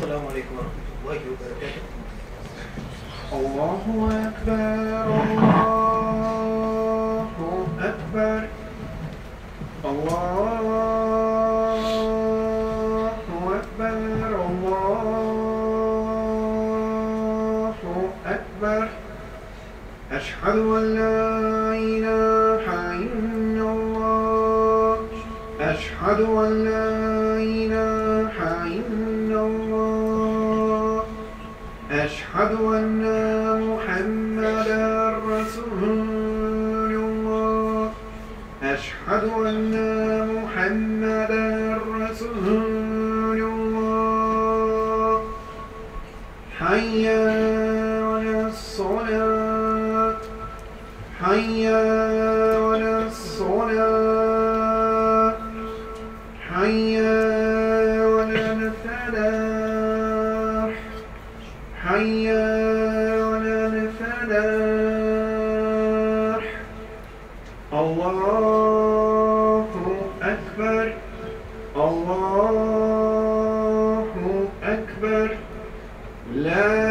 السلام عليكم ورحمة الله وبركاته. الله أكبر الله أكبر الله أكبر الله أكبر أشهد أن لا إله إلا الله أشهد أن لا إله إلا الله أشهد أن محمدا رسول الله أشهد أن محمدا رسول الله حي على الصلاة حي على الصلاة حي على الفلاح حي على الفلاح الله أكبر الله أكبر لا